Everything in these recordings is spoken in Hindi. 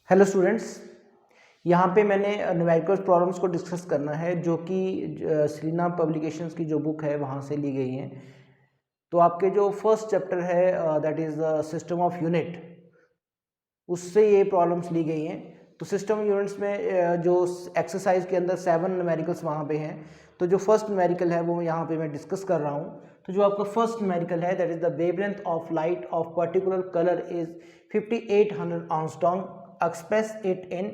हेलो स्टूडेंट्स, यहाँ पे मैंने न्यूमेरिकल प्रॉब्लम्स को डिस्कस करना है जो कि सलीना पब्लिकेशंस की जो बुक है वहाँ से ली गई हैं। तो आपके जो फर्स्ट चैप्टर है that is the system of unit, उससे ये प्रॉब्लम्स ली गई हैं। तो सिस्टम यूनिट्स में जो एक्सरसाइज के अंदर 7 न्यूमेरिकल्स वहाँ पे हैं। तो जो फर्स्ट न्यूमेरिकल है वो यहाँ पे मैं डिस्कस कर रहा हूँ। तो जो आपका फर्स्ट न्यूमेरिकल है that is the wavelength of light of particular colour is 5800 angstrom, express it in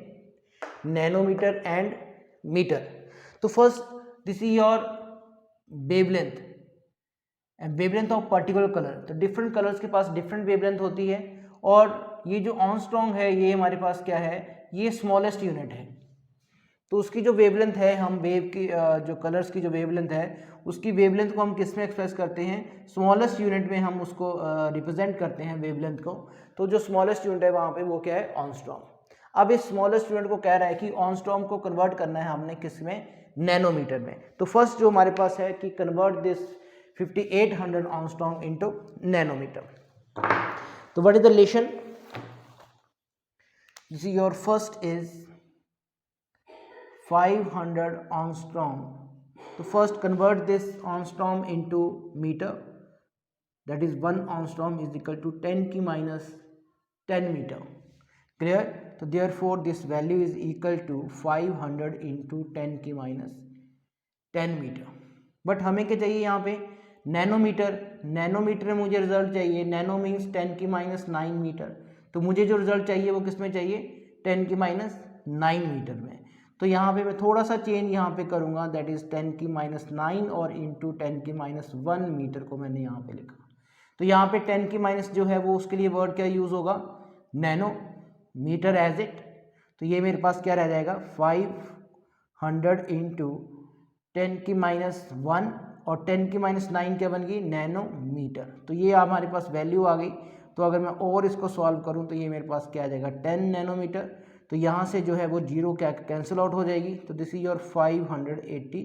nanometer and metre. तो first this is your wavelength and wavelength of particular colour. तो डिफरेंट कलर्स के पास डिफरेंट वेवलेंथ होती है और ये जो एंगस्ट्रॉम है ये हमारे पास क्या है, ये स्मॉलेस्ट यूनिट है। तो उसकी जो वेवलेंथ है, हम वेव की जो कलर्स की जो वेवलेंथ है उसकी वेवलेंथ को हम किस में एक्सप्रेस करते हैं, स्मॉलेस्ट यूनिट में हम उसको रिप्रेजेंट करते हैं वेवलेंथ को। तो जो स्मॉलेस्ट यूनिट है वहाँ पे वो क्या है, एंगस्ट्रॉम। अब इस स्मॉलेस्ट यूनिट को कह रहा है कि एंगस्ट्रॉम को कन्वर्ट करना है हमने किस में, नैनोमीटर में। तो फर्स्ट जो हमारे पास है कि convert this 5800 angstrom into nanometer. तो what is the relation, this is your first is 500 angstrom. So first convert this angstrom into meter, that is 1 angstrom is equal to 10 की minus 10 meter. Clear? So therefore this value is equal to 500 into 10 की minus 10 meter. बट हमें क्या चाहिए यहाँ पे, नैनोमीटर। नैनोमीटर में मुझे रिजल्ट चाहिए, नैनो मीन्स 10 की minus 9 मीटर। तो मुझे जो रिजल्ट चाहिए वो किस में चाहिए, 10 की minus 9 मीटर में। तो यहाँ पे मैं थोड़ा सा चेंज यहाँ पे करूँगा, दैट इज 10 की minus 9 और इंटू 10 की minus 1 मीटर को मैंने यहाँ पे लिखा। तो यहाँ पे 10 की माइनस जो है वो उसके लिए वर्ड क्या यूज़ होगा, नैनो मीटर एज इट। तो ये मेरे पास क्या रह जाएगा, 500 इंटू 10 की minus 1 और 10 की minus 9 क्या बन गई, नैनो मीटर। तो ये हमारे पास वैल्यू आ गई। तो अगर मैं और इसको सॉल्व करूँ तो ये मेरे पास क्या आ जाएगा, 10 नैनोमीटर। तो यहाँ से जो है वो जीरो क्या कैंसिल आउट हो जाएगी। तो this is your 580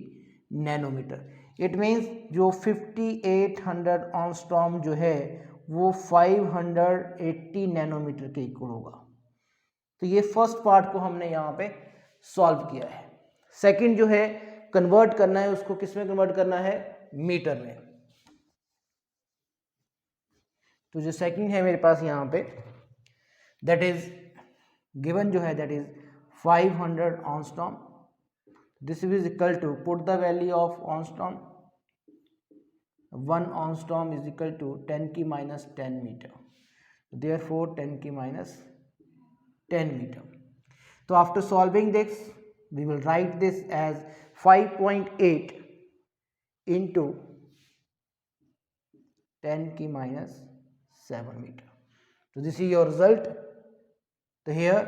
nanometre. It means जो 5800 एंगस्ट्रॉम जो है वो 580 नैनोमीटर के इक्वल होगा। तो ये फर्स्ट पार्ट को हमने यहाँ पे सॉल्व किया है। सेकंड जो है कन्वर्ट करना है, उसको किस में कन्वर्ट करना है, मीटर में। तो जो सेकंड है मेरे पास यहाँ पे दैट इज गिवन जो है that is 500 angstrom. This is equal to put the value of angstrom, 1 angstrom is equal to 10 की minus 10 मीटर। देयरफॉर 10 की minus 10 मीटर। तो after solving this we will write this as 5.8 into 10 की minus 7 मीटर। तो दिस इज योर रिजल्ट। तो here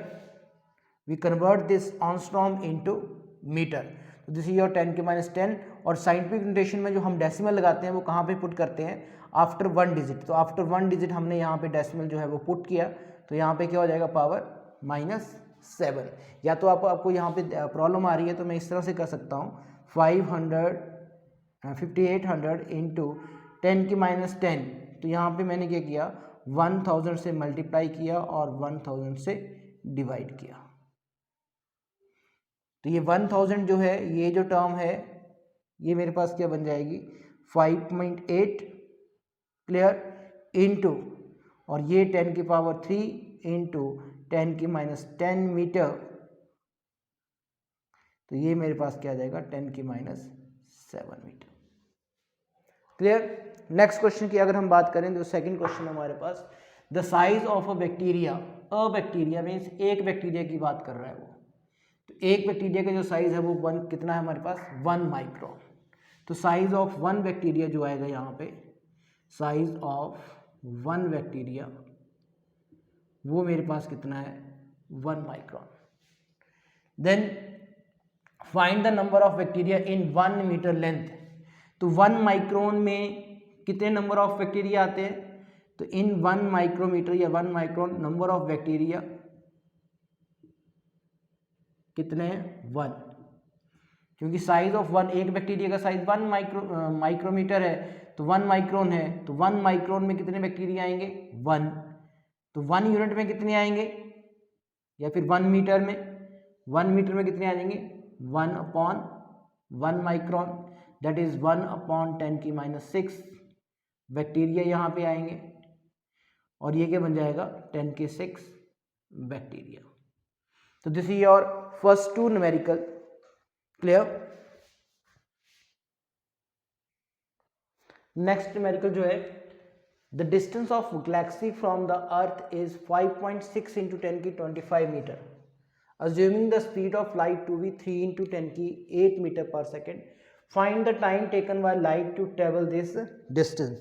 we convert this angstrom into meter. तो दिस इज योर 10 की minus 10। और साइंटिफिक नोटेशन में जो हम डेसिमल लगाते हैं वो कहाँ पे पुट करते हैं, आफ्टर 1 डिजिट। तो आफ्टर 1 डिजिट हमने यहाँ पे डेसिमल जो है वो पुट किया। तो यहाँ पे क्या हो जाएगा, पावर -7। या तो आपको यहाँ पे प्रॉब्लम आ रही है तो मैं इस तरह से कर सकता हूँ, 5800 इंटू 10 की minus 10। तो यहाँ पे मैंने क्या किया, 1000 से मल्टीप्लाई किया और 1000 से डिवाइड किया। तो ये 1000 जो है, ये जो टर्म है ये मेरे पास क्या बन जाएगी, 5.8 क्लियर इंटू, और ये 10 की पावर 3 इंटू 10 की minus 10 मीटर। तो ये मेरे पास क्या आ जाएगा, 10 की minus 7 मीटर। क्लियर। नेक्स्ट क्वेश्चन की अगर हम बात करें तो सेकंड क्वेश्चन हमारे पास, the size of a bacteria means एक बैक्टीरिया की बात कर रहा है वो। तो एक बैक्टीरिया का जो साइज है वो कितना है हमारे पास, 1 माइक्रोन। तो साइज ऑफ 1 बैक्टीरिया जो आएगा यहाँ पे, साइज ऑफ 1 बैक्टीरिया वो मेरे पास कितना है, 1 micron. Then find the number of bacteria in 1 metre length. तो 1 माइक्रोन में कितने नंबर ऑफ बैक्टीरिया आते हैं, तो इन 1 माइक्रोमीटर या 1 माइक्रोन नंबर ऑफ बैक्टीरिया कितने हैं, 1। क्योंकि साइज ऑफ 1, एक बैक्टीरिया का साइज 1 माइक्रोमीटर है, तो 1 माइक्रोन है, तो 1 माइक्रोन में कितने बैक्टीरिया आएंगे, 1। तो 1 यूनिट में कितने आएंगे, या फिर 1 मीटर में, 1 मीटर में कितने आ जाएंगे 1/1 माइक्रोन, दैट इज 1/10⁻⁶ बैक्टीरिया यहाँ पे आएंगे और ये क्या बन जाएगा 10⁶ बैक्टीरिया। तो this is your first 2 numerical. Clear. Next numerical जो है, the distance of galaxy from the earth is 5.6 × 10⁻25 metre, assuming the speed of light to be 3 × 10⁸ metre per second, find the time taken by light to travel this distance.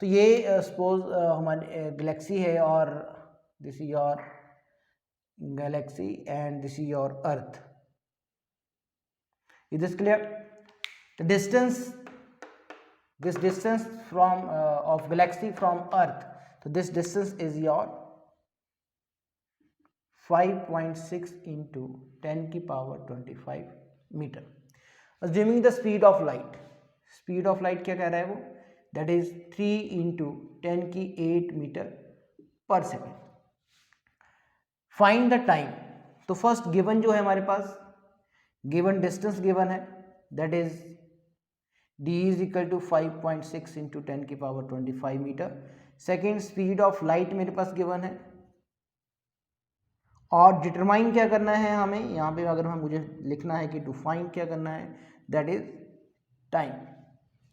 तो ये सपोज हमारी गैलेक्सी है और this is your galaxy and this is your earth. Is this clear? The distance, this distance from of galaxy from earth, so this distance is your 5.6 × 10⁻25 metre, assuming the speed of light, speed of light क्या कह रहा है वो, that is 3 × 10⁸ metre per second. Find the time, तो फर्स्ट गिवन जो है हमारे पास, गिवन डिस्टेंस गिवन है, that is d is equal to 5.6 × 10⁻25 metre. Second speed of light मेरे पास गिवन है और डिटरमाइन क्या करना है हमें यहाँ पे, अगर मुझे लिखना है कि टू फाइंड क्या करना है, दैट इज टाइम।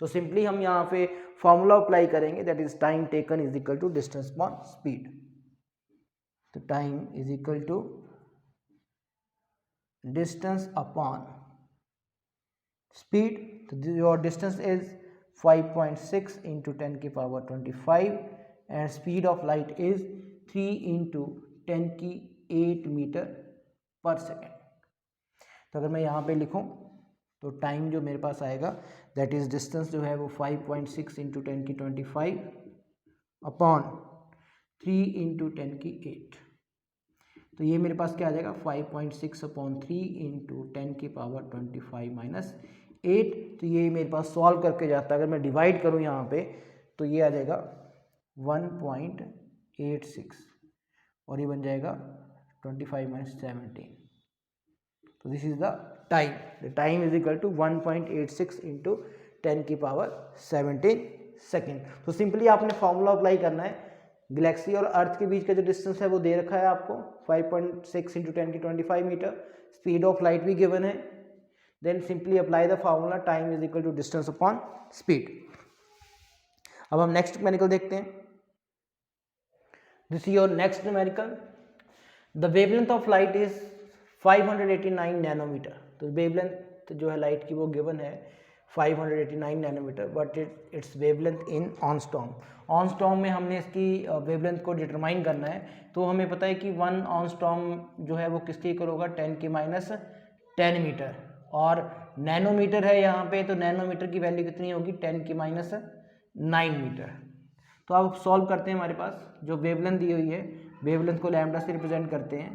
तो सिंपली हम यहाँ पे फॉर्मूला अप्लाई करेंगे, that is time taken is equal to distance upon speed. तो time is equal to distance upon speed. So your distance is 5.6 × 10⁻25 and speed of light is 3 × 10⁸ metre per second. तो अगर मैं यहाँ पे लिखूँ तो टाइम जो मेरे पास आएगा, दैट इज डिस्टेंस जो है वो 5.6 × 10⁻25 अपॉन 3 × 10⁸। तो ये मेरे पास क्या आ जाएगा 5.6/3 × 10⁻25 - 8। तो ये मेरे पास सॉल्व करके जाता है, अगर मैं डिवाइड करूँ यहाँ पे तो ये आ जाएगा 1.86 और ये बन जाएगा 25 - 17। तो this is the time, the time is equal to 1.86 × 10⁻17 second. तो सिंपली आपने फॉर्मूला अप्लाई करना है, गैलेक्सी और अर्थ के बीच का जो डिस्टेंस है वो दे रखा है आपको 5.6 × 10⁻25 मीटर, स्पीड ऑफ लाइट भी गिवन है, then simply apply the formula time is equal to distance upon speed. अब हम नेक्स्ट न्यूमेरिकल देखते हैं। This is your next numerical. The wavelength of light is 589 nanometer. तो वेवलेंथ जो है लाइट की वो गिवन है 589 nanometer, but its wavelength in angstrom. Angstrom में हमने इसकी वेवलेंथ को डिटरमाइन करना है, तो हमें पता है कि 1 ऑनस्टॉर्म जो है वो किसके इक्वल होगा 10⁻10 मीटर, और नैनोमीटर है यहाँ पे, तो नैनोमीटर की वैल्यू कितनी होगी 10⁻9 मीटर। तो अब सॉल्व करते हैं, हमारे पास जो वेवलेंथ दी हुई है, वेवलेंथ को लैम्डा से रिप्रेजेंट करते हैं।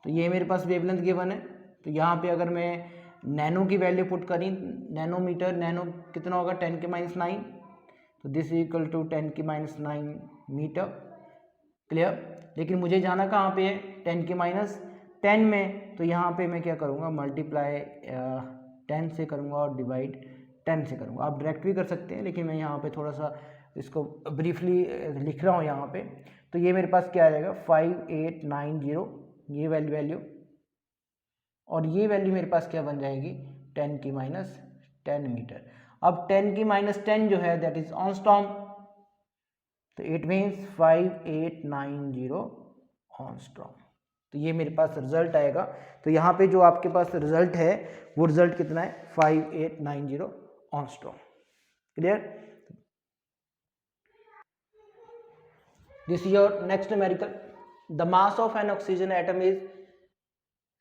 तो ये मेरे पास वेवलेंथ गिवन है, तो यहाँ पे अगर मैं नैनो की वैल्यू पुट करी, नैनोमीटर, नैनो कितना होगा 10⁻9, तो this is equal to 10⁻9 metre. Clear. लेकिन मुझे जाना कहाँ पे है 10⁻10 में, तो यहाँ पे मैं क्या करूँगा मल्टीप्लाई 10 से करूँगा और डिवाइड 10 से करूँगा। आप डायरेक्ट भी कर सकते हैं, लेकिन मैं यहाँ पे थोड़ा सा इसको ब्रीफली लिख रहा हूँ यहाँ पे। तो ये मेरे पास क्या आ जाएगा 5890, ये वैल्यू, और ये वैल्यू मेरे पास क्या बन जाएगी 10⁻10 मीटर। अब 10⁻10 जो है दैट इज ऑनस्टॉर्म, तो इट मीन्स 5890 ऑनस्टॉर्म। तो ये मेरे पास रिजल्ट आएगा। तो यहाँ पे जो आपके पास रिजल्ट है वो रिजल्ट कितना है 5890 angstrom. Clear. This is your next numerical. The mass of an oxygen atom is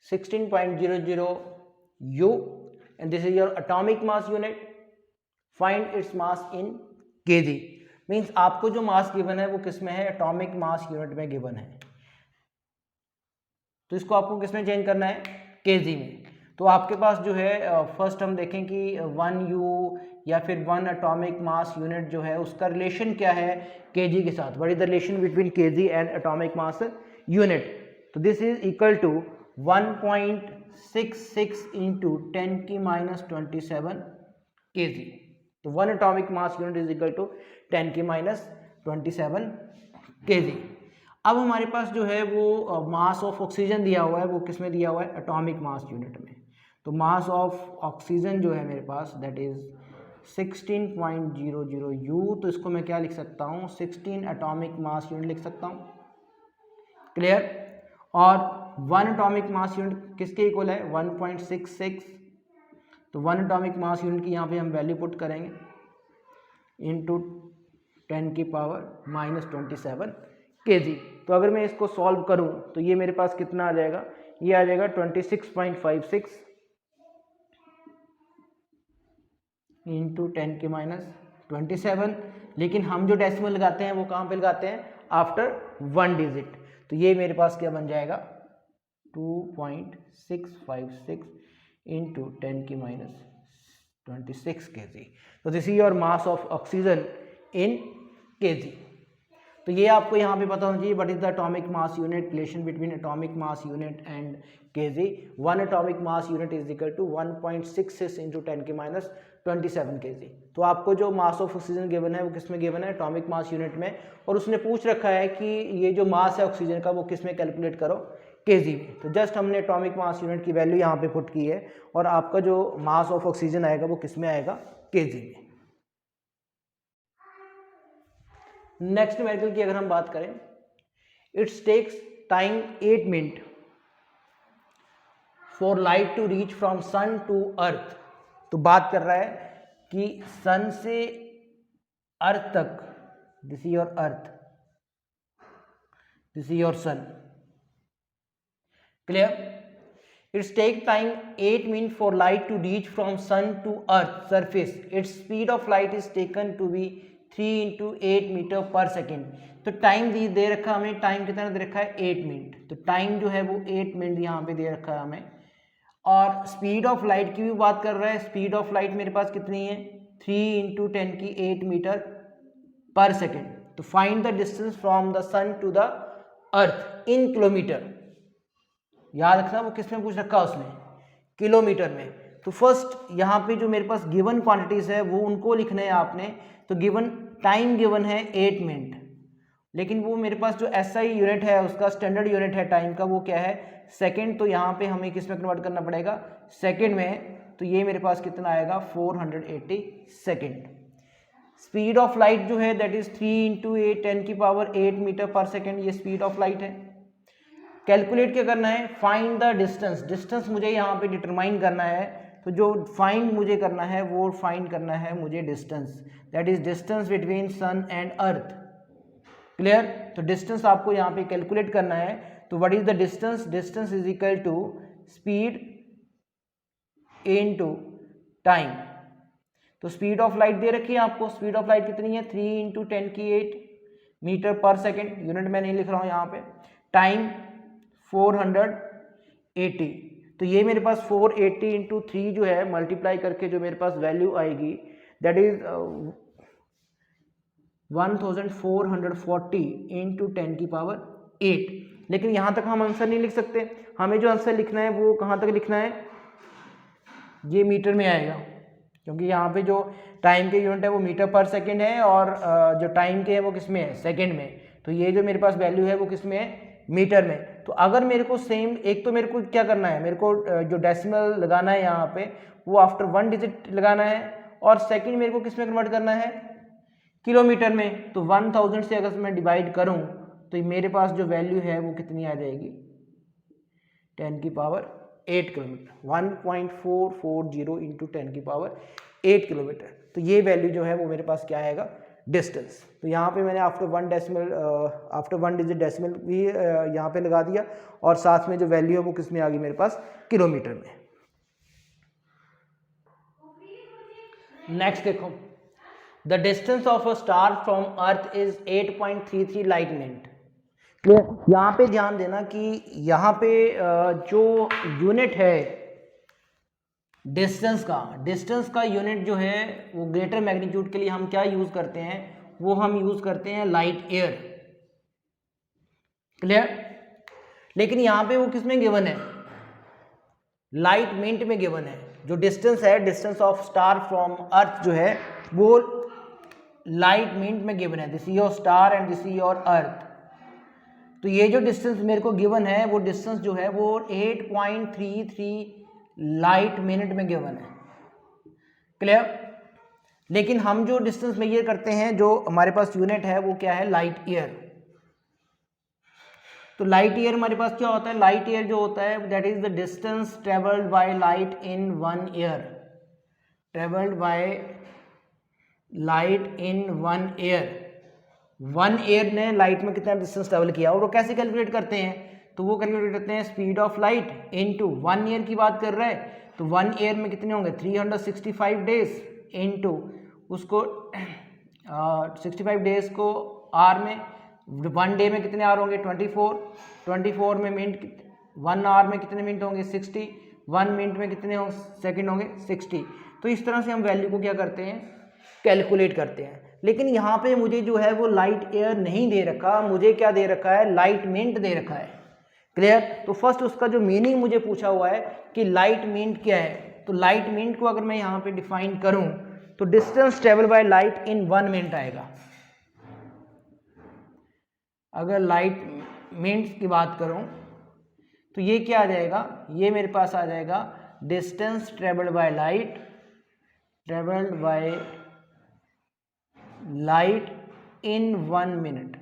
16.00 U and this is your atomic mass unit. Find its mass in kg. Means आपको जो मास गिवन है वो किस में है, एटॉमिक मास यूनिट में गिवन है, तो इसको आपको किस में चेंज करना है केजी में। तो आपके पास जो है फर्स्ट हम देखें कि 1 U या फिर 1 एटॉमिक मास यूनिट जो है उसका रिलेशन क्या है केजी के साथ। What is the relation between KG and atomic mass unit. तो this is equal to 1.66 into 10⁻27 kg। तो 1 atomic mass unit is equal to 10⁻27 kg। अब हमारे पास जो है वो मास ऑफ ऑक्सीजन दिया हुआ है, वो किस में दिया हुआ है, एटॉमिक मास यूनिट में। तो मास ऑफ ऑक्सीजन जो है मेरे पास दैट इज 16.00 U। तो इसको मैं क्या लिख सकता हूँ, 16 एटॉमिक मास यूनिट लिख सकता हूँ। क्लियर। और 1 एटॉमिक मास यूनिट किसके इक्वल है, 1.66। तो 1 एटॉमिक मास यूनिट की यहाँ पे हम वैल्यू पुट करेंगे इंटू 10⁻27 kg। तो अगर मैं इसको सॉल्व करूं तो ये मेरे पास कितना आ जाएगा, ये आ जाएगा 26.56 इंटू 10⁻27। लेकिन हम जो डेसिमल लगाते हैं वो कहाँ पे लगाते हैं, आफ्टर 1 डिजिट। तो ये मेरे पास क्या बन जाएगा, 2.656 इंटू 10⁻26 kg। तो this is your mass of oxygen in kg। तो ये आपको यहाँ पे पता होना चाहिए what is the atomic mass unit, relation between atomic mass unit and kg। 1 atomic mass unit is equal to 1.66 into 10⁻27 kg। तो आपको जो मास ऑफ ऑक्सीजन गिवन है वो किस में गिवन है, एटॉमिक मास यूनिट में। और उसने पूछ रखा है कि ये जो मास है ऑक्सीजन का वो किस में कैलकुलेट करो, kg में। तो जस्ट हमने एटॉमिक मास यूनिट की वैल्यू यहाँ पे पुट की है और आपका जो मास ऑफ ऑक्सीजन आएगा वो किस में आएगा, kg में। नेक्स्ट न्यूमेरिकल की अगर हम बात करें, it's takes time 8 minute for light to reach from sun to earth. तो बात कर रहा है कि सन से अर्थ तक, this is your earth, this is your sun. Clear. It's take time 8 minute for light to reach from sun to earth surface. It's speed of light is taken to be 3 into 8 metre per second. तो टाइम दे रखा है हमें, टाइम कितना दे रखा है, 8 मिनट। तो टाइम जो है वो 8 मिनट यहाँ पे दे रखा है हमें। और स्पीड ऑफ लाइट की भी बात कर रहा है, स्पीड ऑफ लाइट मेरे पास कितनी है, 3 इंटू 10⁸ मीटर पर सेकेंड। तो find the distance from the sun to the earth in kilometre. याद रखना वो किस में पूछ रखा है, उसने किलोमीटर में। तो फर्स्ट यहाँ पे जो मेरे पास गिवन क्वांटिटीज है वो उनको लिखना है आपने। तो गिवन टाइम गिवन है 8 मिनट, लेकिन वो मेरे पास जो एसआई यूनिट है उसका स्टैंडर्ड यूनिट है टाइम का, वो क्या है, सेकंड। तो यहाँ पे हमें किस में कन्वर्ट करना पड़ेगा, सेकंड में। तो ये मेरे पास कितना आएगा, 480 सेकंड। स्पीड ऑफ लाइट जो है that is 3 into 10⁸ metre per second, ये स्पीड ऑफ लाइट है। कैलकुलेट क्या करना है, फाइंड द डिस्टेंस। डिस्टेंस मुझे यहाँ पे डिटरमाइन करना है। तो जो फाइंड मुझे करना है वो फाइंड करना है मुझे distance, that is distance between sun and earth. Clear. तो डिस्टेंस आपको यहाँ पे कैलकुलेट करना है। तो what is the distance, distance is equal to speed into time. तो स्पीड ऑफ लाइट दे रखी है आपको, स्पीड ऑफ लाइट कितनी है, 3 into 10⁸ metre per second. Unit मैं नहीं लिख रहा हूँ यहाँ पे। टाइम 480। तो ये मेरे पास 480 इंटू 3 जो है मल्टीप्लाई करके जो मेरे पास वैल्यू आएगी दैट इज 1440 इंटू 10⁸। लेकिन यहाँ तक हम आंसर नहीं लिख सकते, हमें जो आंसर लिखना है वो कहाँ तक लिखना है, ये मीटर में आएगा, क्योंकि यहाँ पे जो टाइम के यूनिट है वो मीटर पर सेकेंड है और जो टाइम के है वो किस में है, सेकेंड में। तो ये जो मेरे पास वैल्यू है वो किस में है, मीटर में। तो अगर मेरे को सेम, एक तो मेरे को क्या करना है, मेरे को जो डेसिमल लगाना है यहाँ पे वो आफ्टर 1 डिजिट लगाना है, और सेकंड मेरे को किस में कन्वर्ट करना है, किलोमीटर में। तो 1000 से अगर मैं डिवाइड करूँ तो मेरे पास जो वैल्यू है वो कितनी आ जाएगी, 10⁸ किलोमीटर। 1.440 into 10⁸ kilometre. तो ये वैल्यू जो है वो मेरे पास क्या आएगा, डिस्टेंस। तो यहाँ पे मैंने आफ्टर 1 डिजिट डेसिमल भी यहाँ पे लगा दिया, और साथ में जो वैल्यू है वो किस में आ गई मेरे पास, किलोमीटर में। नेक्स्ट देखो, the distance of a star from earth is 8.33 light minute. यहाँ पे ध्यान देना कि यहाँ पे जो यूनिट है डिस्टेंस का यूनिट जो है वो ग्रेटर मैग्नीट्यूड के लिए हम क्या यूज करते हैं, वो हम यूज करते हैं लाइट ईयर। क्लियर। लेकिन यहाँ पे वो किस में गिवन है, लाइट मिनट में गिवन है। जो डिस्टेंस है, डिस्टेंस ऑफ स्टार फ्रॉम अर्थ जो है वो लाइट मिनट में गिवन है। This is your star and this is your अर्थ। तो ये जो डिस्टेंस मेरे को गिवन है वो डिस्टेंस जो है वो 8.33 लाइट मिनट में गिवन है। क्लियर? लेकिन हम जो डिस्टेंस मेजर करते हैं, जो हमारे पास यूनिट है वो क्या है, लाइट ईयर। तो लाइट ईयर हमारे पास क्या होता है, लाइट ईयर जो होता है that is the distance travelled by light in 1 year, travelled by light in 1 year. 1 year ने लाइट में कितना डिस्टेंस ट्रेवल किया, और वो कैसे कैलकुलेट करते हैं, तो वो कैलकुलेट करते हैं speed of light into 1 year की बात कर रहा है, तो 1 ईयर में कितने होंगे 365 डेज इनटू उसको 65 डेज को आर में, 1 डे में कितने आर होंगे 24 में मिनट, 1 आवर में कितने मिनट होंगे 60, 1 मिनट में कितने सेकंड होंगे 60। तो इस तरह से हम वैल्यू को क्या करते हैं, कैलकुलेट करते हैं। लेकिन यहाँ पे मुझे जो है वो लाइट ईयर नहीं दे रखा, मुझे क्या दे रखा है, लाइट मिनट दे रखा है। क्लियर? तो फर्स्ट उसका जो मीनिंग मुझे पूछा हुआ है कि लाइट मिनट क्या है, तो लाइट मिनट को अगर मैं यहाँ पे डिफाइन करूँ तो distance travel by light in 1 minute आएगा। अगर लाइट मिनट्स की बात करूँ तो ये क्या आ जाएगा, ये मेरे पास आ जाएगा distance travelled by light, travelled by light in 1 minute,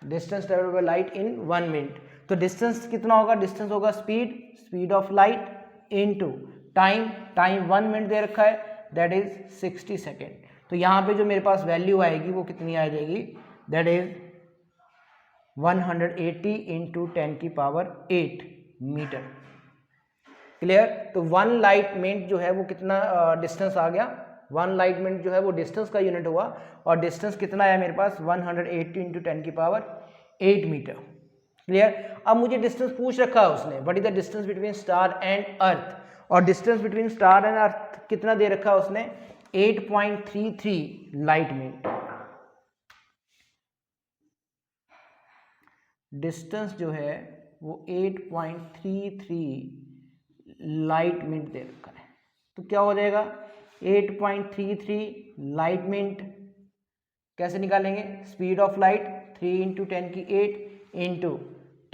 distance travelled by light in 1 minute. तो डिस्टेंस कितना होगा, डिस्टेंस होगा speed of light into time, time 1 minute दे रखा है दैट इज 60 सेकेंड। तो यहाँ पे जो मेरे पास वैल्यू आएगी वो कितनी आ जाएगी, दैट इज 180 इंटू 10 की पावर 8 मीटर। क्लियर? तो 1 लाइट मिनट जो है वो कितना डिस्टेंस आ गया, 1 लाइट मिनट जो है वो डिस्टेंस का यूनिट हुआ, और डिस्टेंस कितना आया मेरे पास 180 इंटू 10 की पावर 8 मीटर। क्लियर? अब मुझे डिस्टेंस पूछ रखा है उसने, what is the distance between star and earth, और distance between star and earth कितना दे रखा है उसने, 8.33 लाइट मिनट। डिस्टेंस जो है वो 8.33 लाइट मिनट दे रखा है। तो क्या हो जाएगा 8.33 लाइट मिनट, कैसे निकालेंगे, स्पीड ऑफ लाइट 3 इंटू 10 की 8 इंटू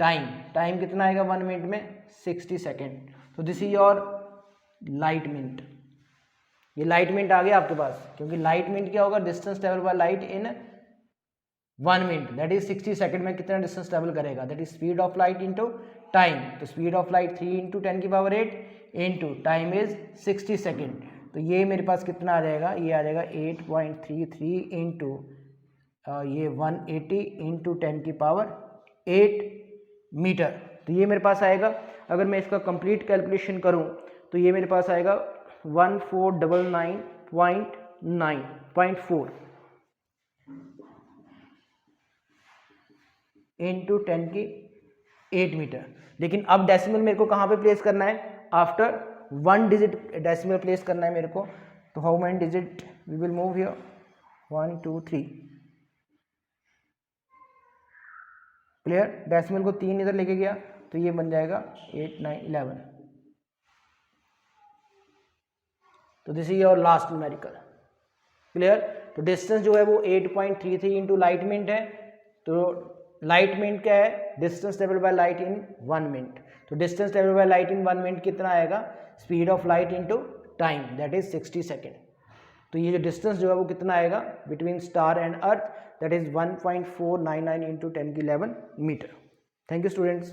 टाइम, टाइम कितना आएगा 1 मिनट में 60 सेकेंड। तो this is your light minute. ये लाइट मिनट आ गया आपके पास, क्योंकि लाइट मिनट क्या होगा, distance travel by light in 1 minute, that is 60 second में कितना डिस्टेंस ट्रेवल करेगा, that is speed of light into time. तो स्पीड ऑफ लाइट 3 इंटू 10 की power 8 into time is 60 second. तो ये मेरे पास कितना आ जाएगा, ये आ जाएगा 8.33 इंटू ये 180 इंटू 10 की पावर 8 मीटर। तो ये मेरे पास आएगा, अगर मैं इसका कंप्लीट कैलकुलेशन करूं तो ये मेरे पास आएगा 1499.4 इंटू 10 की 8 मीटर। लेकिन अब डेसिमल मेरे को कहाँ पे प्लेस करना है, आफ्टर 1 डिजिट डेसिमल प्लेस करना है मेरे को। तो how many digit we will move here, 1 2 3। Clear? Decimal को 3 इधर लेके गया तो ये बन जाएगा 8 9 11। तो this is your last numerical. Clear? तो डिस्टेंस जो है वो 8.33 इंटू लाइट मिनट है। तो लाइट मिनट क्या है, distance travel by light in 1 minute. तो distance travel by light in 1 minute कितना आएगा, speed of light into time that is 60 second. तो ये जो डिस्टेंस जो है वो कितना आएगा between star and earth, that is 1.499 into 10 की 11 मीटर। Thank you students.